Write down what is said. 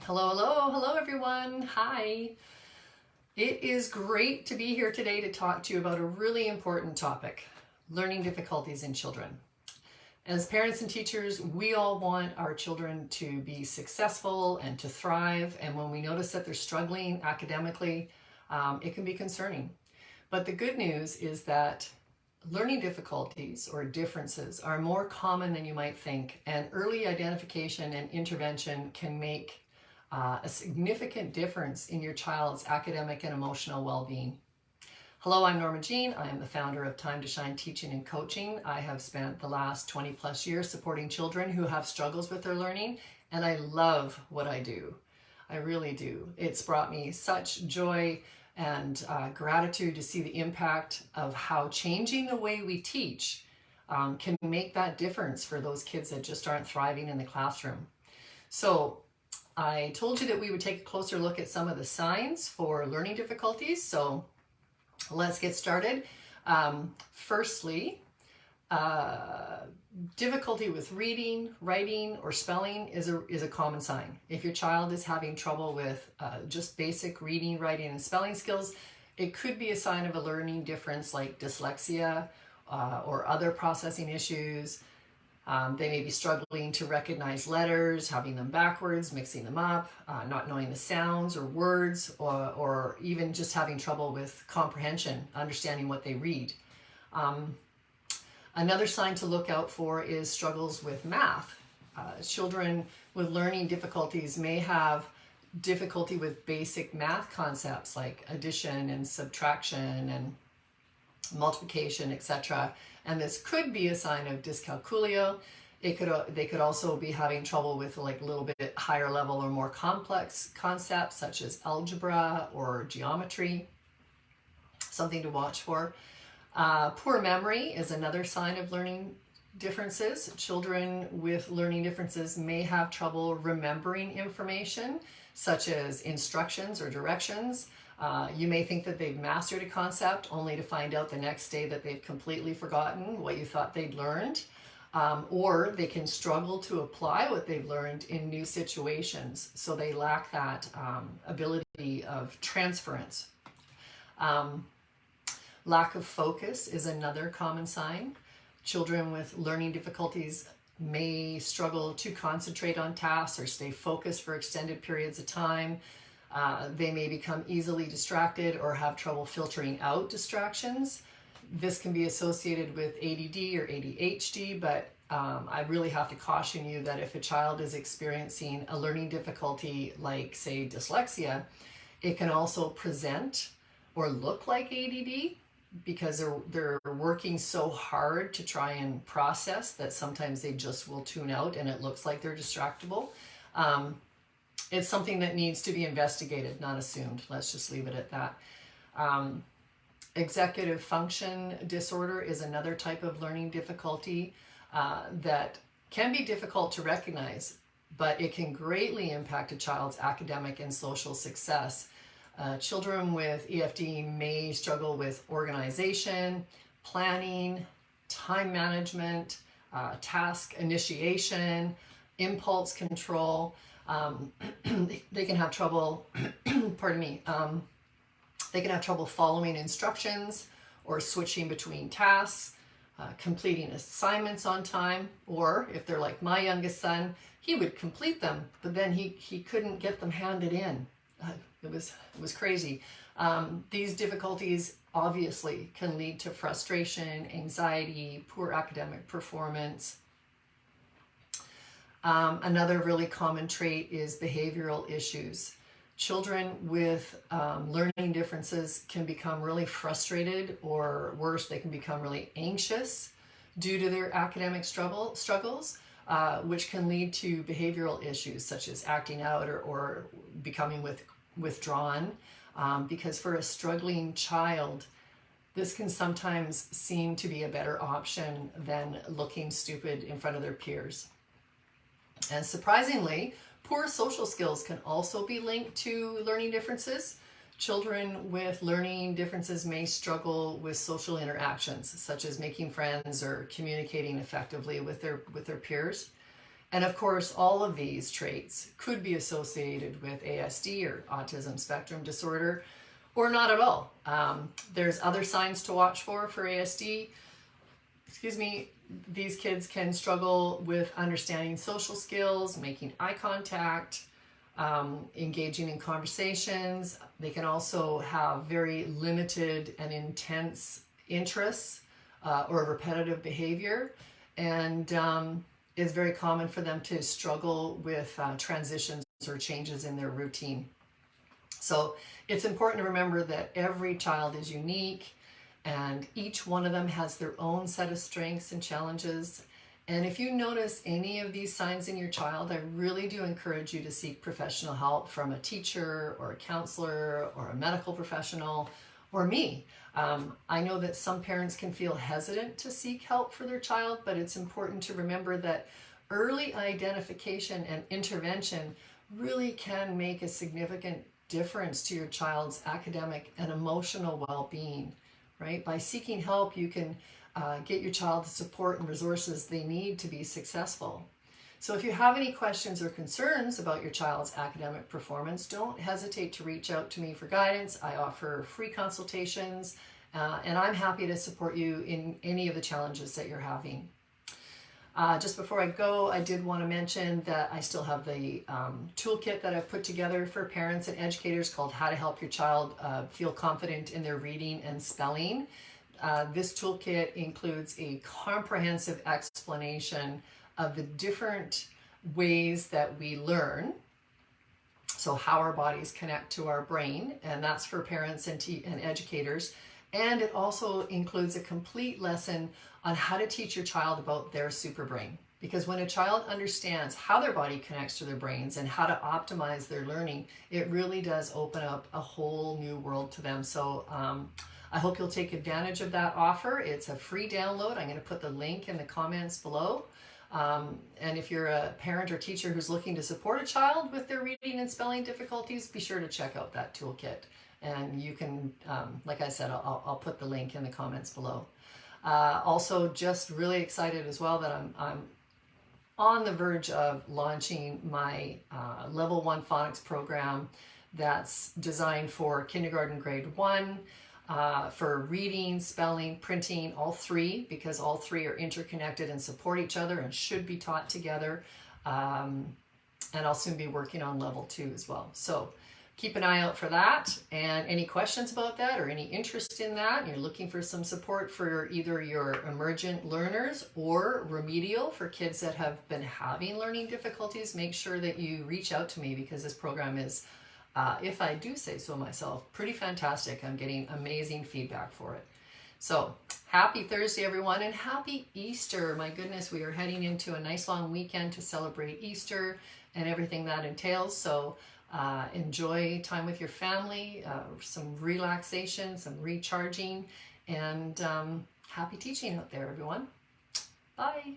Hello everyone. Hi. It is great to be here today to talk to you about a really important topic, learning difficulties in children. As parents and teachers, we all want our children to be successful and to thrive. And when we notice that they're struggling academically, it can be concerning. But the good news is that learning difficulties or differences are more common than you might think, and early identification and intervention can make a significant difference in your child's academic and emotional well-being. Hello, I'm Norma Jean. I am the founder of Time to Shine Teaching and Coaching. I have spent the last 20 plus years supporting children who have struggles with their learning, and I love what I do. I really do. It's brought me such joy and gratitude to see the impact of how changing the way we teach can make that difference for those kids that just aren't thriving in the classroom. So I told you that we would take a closer look at some of the signs for learning difficulties. So let's get started. Firstly, difficulty with reading, writing, or spelling is a common sign. If your child is having trouble with just basic reading, writing, and spelling skills, it could be a sign of a learning difference like dyslexia or other processing issues. They may be struggling to recognize letters, having them backwards, mixing them up, not knowing the sounds or words, or even just having trouble with comprehension, understanding what they read. Another sign to look out for is struggles with math. Children with learning difficulties may have difficulty with basic math concepts like addition and subtraction and multiplication, etc. And this could be a sign of dyscalculia. They could also be having trouble with like a little bit higher level or more complex concepts such as algebra or geometry. Something to watch for. Poor memory is another sign of learning differences. Children with learning differences may have trouble remembering information such as instructions or directions. You may think that they've mastered a concept only to find out the next day that they've completely forgotten what you thought they'd learned. Or they can struggle to apply what they've learned in new situations, so they lack that ability of transference. Lack of focus is another common sign. Children with learning difficulties may struggle to concentrate on tasks or stay focused for extended periods of time. They may become easily distracted or have trouble filtering out distractions. This can be associated with ADD or ADHD, but I really have to caution you that if a child is experiencing a learning difficulty like, say, dyslexia, it can also present or look like ADD because they're working so hard to try and process that sometimes they just will tune out and it looks like they're distractible. It's something that needs to be investigated, not assumed. Let's just leave it at that. Executive function disorder is another type of learning difficulty that can be difficult to recognize, but it can greatly impact a child's academic and social success. Children with EFD may struggle with organization, planning, time management, task initiation, impulse control. They can have trouble, pardon me, they can have trouble following instructions or switching between tasks, completing assignments on time, or if they're like my youngest son, he would complete them, but then he couldn't get them handed in. It was crazy. These difficulties obviously can lead to frustration, anxiety, poor academic performance. Another really common trait is behavioral issues. Children with learning differences can become really frustrated, or worse, they can become really anxious due to their academic struggles, which can lead to behavioral issues such as acting out or becoming withdrawn. Because for a struggling child, this can sometimes seem to be a better option than looking stupid in front of their peers. And surprisingly, poor social skills can also be linked to learning differences. Children with learning differences may struggle with social interactions, such as making friends or communicating effectively with their peers. And of course, all of these traits could be associated with ASD or autism spectrum disorder, or not at all. There's other signs to watch for ASD. Excuse me, these kids can struggle with understanding social skills, making eye contact, engaging in conversations. They can also have very limited and intense interests or repetitive behavior, and it's very common for them to struggle with transitions or changes in their routine. So it's important to remember that every child is unique, and each one of them has their own set of strengths and challenges. And if you notice any of these signs in your child, I really do encourage you to seek professional help from a teacher or a counselor or a medical professional or me. I know that some parents can feel hesitant to seek help for their child, but it's important to remember that early identification and intervention really can make a significant difference to your child's academic and emotional well-being, right? By seeking help, you can get your child the support and resources they need to be successful. So if you have any questions or concerns about your child's academic performance, don't hesitate to reach out to me for guidance. I offer free consultations, and I'm happy to support you in any of the challenges that you're having. Just before I go, I did want to mention that I still have the toolkit that I've put together for parents and educators called How to Help Your Child Feel Confident in Their Reading and Spelling. This toolkit includes a comprehensive explanation of the different ways that we learn, so how our bodies connect to our brain, and that's for parents and educators. And it also includes a complete lesson on how to teach your child about their superbrain. Because when a child understands how their body connects to their brains and how to optimize their learning, it really does open up a whole new world to them. So I hope you'll take advantage of that offer. It's a free download. I'm going to put the link in the comments below. And if you're a parent or teacher who's looking to support a child with their reading and spelling difficulties, be sure to check out that toolkit. And you can, like I said, I'll put the link in the comments below. Also, just really excited as well that I'm on the verge of launching my Level 1 Phonics program that's designed for kindergarten grade 1, for reading, spelling, printing, all three, because all three are interconnected and support each other and should be taught together. And I'll soon be working on Level 2 as well. So keep an eye out for that. And any questions about that or any interest in that, and you're looking for some support for either your emergent learners or remedial for kids that have been having learning difficulties, make sure that you reach out to me, because this program is, if I do say so myself, pretty fantastic. I'm getting amazing feedback for it. So happy Thursday, everyone, and happy Easter. My goodness, we are heading into a nice long weekend to celebrate Easter and everything that entails. So enjoy time with your family, some relaxation, some recharging, and happy teaching out there, everyone. Bye.